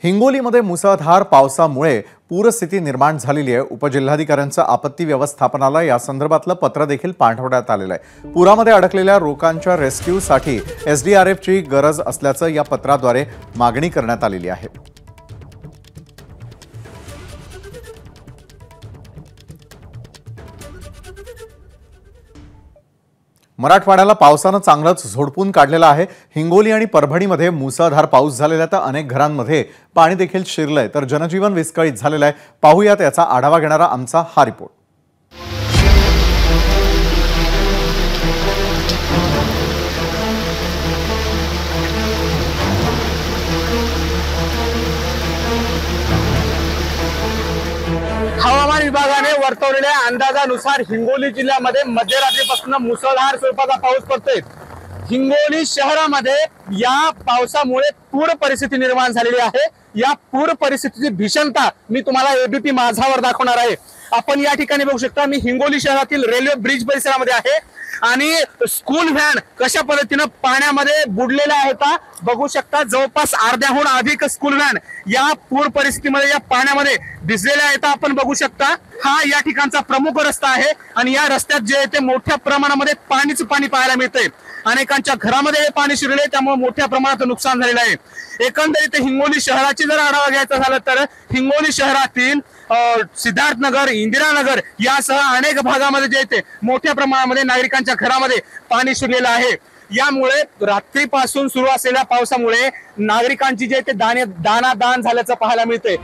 हिंगोलीमध्ये मुसळधार पावसामुळे पूरस्थिती निर्माण झालेली आहे। उपजिल्हाधिकाऱ्यांच्या आपत्ती व्यवस्थापनाला या संदर्भातलं पत्र देखील पाठवण्यात आलेलं आहे। पुरामध्ये अडकलेल्या लोकांच्या रेस्क्यूसाठी एसडीआरएफची गरज असल्याचं या पत्राद्वारे मागणी करण्यात आलेली आहे। मराठवाड्याला पावसानं चांगलंच झोडपून काढलेलं आहे। हिंगोली आणि परभणीमध्ये मुसळधार पाऊस झालेला तर अनेक घरांमध्ये पाणी देखील शिरलंय, तर जनजीवन विस्कळीत झालेलं आहे। पाहूयात याचा आढावा घेणारा आमचा हा रिपोर्ट। हवामान विभागाने वर्तवलेल्या अंदाजानुसार हिंगोली जिल्ह्यामध्ये मध्यरात्रीपासून मुसळधार स्वरूपाचा पाऊस पडतोय। हिंगोली शहरामध्ये या पावसामुळे पूर परिस्थिती निर्माण झालेली आहे। या पूर परिस्थितीची भीषणता मी तुम्हाला एबीपी माझावर दाखवणार आहे। आपण या ठिकाणी बघू शकता, मी हिंगोली शहरातील रेल्वे ब्रिज परिसरामध्ये आहे आणि स्कूल व्हॅन कशा पद्धतीने पाण्यामध्ये बुडलेल्या आहेत बघू शकता। जवळपास अर्ध्याहून अधिक स्कूल व्हॅन या पूर परिस्थितीमध्ये या पाण्यामध्ये भिजलेल्या आहेत। आपण बघू शकता, हा या ठिकाणचा प्रमुख रस्ता आहे आणि या रस्त्यात जे ते मोठ्या प्रमाणामध्ये पाणीच पाणी पाहायला मिळतंय। अनेकांच्या घरामध्ये हे पाणी शिरले, त्यामुळे मोठ्या प्रमाणात नुकसान झालेलं आहे। एकंदरीत हिंगोली शहराची जर आढावा घ्यायचा झाला तर हिंगोली शहरातील सिद्धार्थनगर, इंदिरानगर यासह अनेक भागामध्ये जे ते मोठ्या प्रमाणामध्ये नागरिकांच्या घरामध्ये पाणी शिरलेलं आहे। यामुळे रात्रीपासून सुरू असलेल्या पावसामुळे नागरिकांची जे ते दानादान झाल्याचं पाहायला मिळतंय।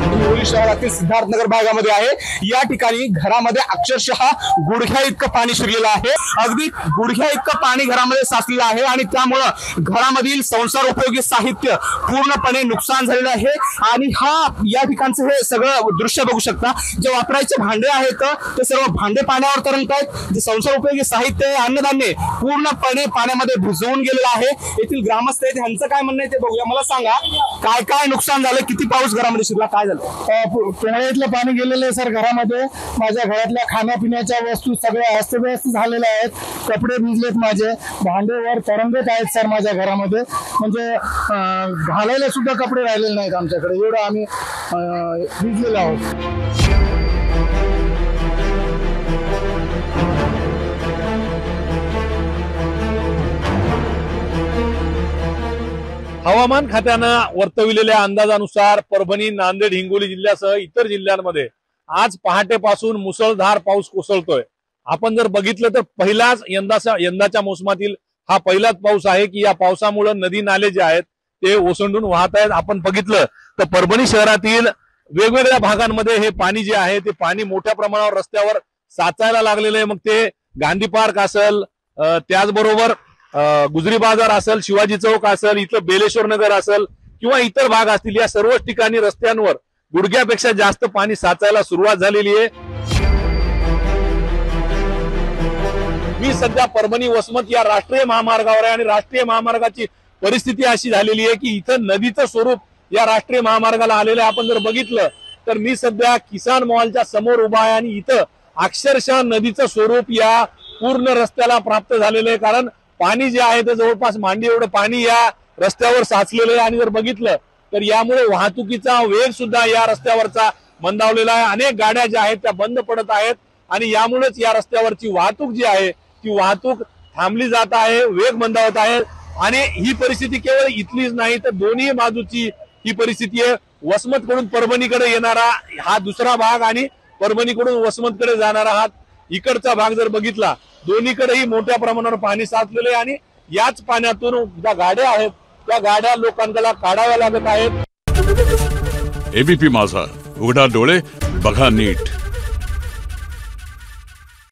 हिंगोली शहरातील सिद्धार्थनगर भागामध्ये आहे। या ठिकाणी घरामध्ये अक्षरशः गुडघ्या इतकं पाणी शिरलेलं आहे। अगदी गुडघ्या इतकं पाणी घरामध्ये साचलेलं आहे आणि त्यामुळे घरामधील संसार उपयोगी साहित्य पूर्णपणे नुकसान झालेलं आहे। आणि हा या ठिकाणचं हे सगळं दृश्य बघू शकता। जे वापरायचे भांडे आहेत ते सर्व भांडे पाण्यावर तरंगत आहेत। जे संसार उपयोगी साहित्य, अन्नधान्य पूर्णपणे पाण्यामध्ये भिजवून गेलेलं आहे। येथील ग्रामस्थ आहेत, यांचं काय म्हणणं आहे ते बघूया। मला सांगा, काय काय नुकसान झालं, किती पाऊस घरामध्ये शिरला, काय झालं? पुण्यातलं पाणी गेलेलं आहे सर घरामध्ये। माझ्या घरातल्या खाण्यापिण्याच्या वस्तू सगळ्या अस्तव्यस्त झालेल्या आहेत। कपडे भिजलेत, माझे भांडेवर तरंगत आहेत सर माझ्या घरामध्ये। म्हणजे घालायला सुद्धा कपडे राहिलेले नाहीत आमच्याकडे, एवढं आम्ही भिजलेलो आहोत। हवामान खात्यानं वर्तविलेल्या अंदाजानुसार परभणी, नांदेड, हिंगोली जिल्ह्यासह इतर जिल्ह्यांमध्ये आज पहाटेपासून मुसळधार पाऊस कोसळतोय। आपण जर बघितलं तर पहिलाच यंदाच्या मोसमातील हा पहिलाच पाऊस आहे की या पावसामुळे नदी नाले जे आहेत ते ओसंडून वाहत आहेत। आपण बघितलं तर परभणी शहरातील वेगवेगळ्या भागांमध्ये हे पाणी जे आहे ते पाणी मोठ्या प्रमाणावर रस्त्यावर साचायला लागलेलं आहे। मग ते गांधी पार्क असेल, त्याचबरोबर गुजरी बाजार असेल, शिवाजी चौक असेल, इथं बेलेश्वर नगर असेल किंवा इतर भाग असतील, या सर्वच ठिकाणी रस्त्यांवर गुडघ्यापेक्षा जास्त पाणी साचायला सुरुवात झालेली आहे। मी सध्या परभणी वसमत या राष्ट्रीय महामार्गावर आहे आणि राष्ट्रीय महामार्गाची परिस्थिती अशी झालेली आहे की इथं नदीचं स्वरूप या राष्ट्रीय महामार्गाला आलेलं आहे। आपण जर बघितलं तर मी सध्या किसान मॉलच्या समोर उभा आहे आणि इथं अक्षरशः नदीचं स्वरूप या पूर्ण रस्त्याला प्राप्त झालेलं आहे। कारण पाणी जे आहे ते जवळपास मांडी एवढं पाणी या रस्त्यावर साचलेलं आहे आणि जर बघितलं तर यामुळे वाहतुकीचा वेग सुद्धा या रस्त्यावरचा मंदावलेला आहे। अनेक गाड्या ज्या आहेत त्या बंद पडत आहेत आणि यामुळेच या रस्त्यावरची वाहतूक जी आहे ती वाहतूक थांबली जात आहे, वेग मंदावत आहे। आणि ही परिस्थिती केवळ इथलीच नाही तर दोन्ही बाजूची ही परिस्थिती आहे। वसमतकडून परभणीकडे येणारा हा दुसरा भाग आणि परभणीकडून वसमतकडे जाणारा हा इकडचा भाग जर बघितला, दोन्हीकडेही मोठ्या प्रमाणावर पाणी साचलेले आहे आणि याच पाण्यातून ज्या गाड्या आहेत त्या गाड्या लोकांना काढाव्या लागत आहेत। एबीपी माझा, उघडा डोळे बघा नीट।